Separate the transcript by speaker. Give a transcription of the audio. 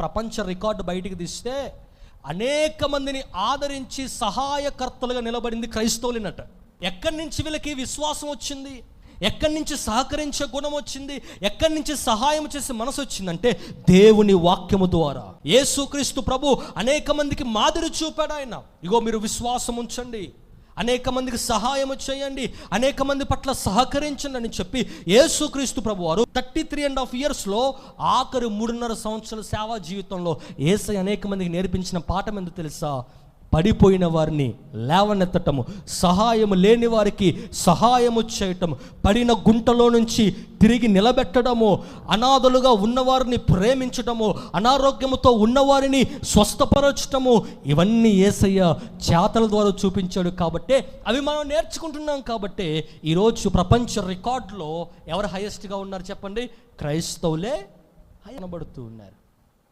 Speaker 1: ప్రపంచ రికార్డు బయటికి తీస్తే అనేక మందిని ఆదరించి సహాయకర్తలుగా నిలబడింది క్రైస్తవులనట. ఎక్కడి నుంచి వీళ్ళకి విశ్వాసం వచ్చింది, ఎక్కడి నుంచి సహకరించే గుణం వచ్చింది, ఎక్కడి నుంచి సహాయం చేసే మనసు వచ్చిందంటే దేవుని వాక్యము ద్వారా. యేసుక్రీస్తు ప్రభు అనేక మందికి మాదిరి చూపాడు. ఆయన ఇగో మీరు విశ్వాసం ఉంచండి, అనేక మందికి సహాయం చేయండి, అనేక మంది పట్ల సహకరించండి అని చెప్పి యేసుక్రీస్తు ప్రభు వారు 33.5 yearsలో ఆఖరి 3.5 సంవత్సరాల సేవా జీవితంలో యేసయ్య అనేక మందికి నేర్పించిన పాఠం ఎందుకు తెలుసా? పడిపోయిన వారిని లేవనెత్తటము, సహాయము లేని వారికి సహాయము చేయటము, పడిన గుంటలో నుంచి తిరిగి నిలబెట్టడము, అనాథలుగా ఉన్నవారిని ప్రేమించటము, అనారోగ్యముతో ఉన్నవారిని స్వస్థపరచటము, ఇవన్నీ యేసయ్య చేతల ద్వారా చూపించాడు. కాబట్టి అవి మనం నేర్చుకుంటున్నాం. కాబట్టి ఈరోజు ప్రపంచ రికార్డులో ఎవరు హైయెస్ట్గా ఉన్నారు చెప్పండి? క్రైస్తవులే కనబడుతూ ఉన్నారు.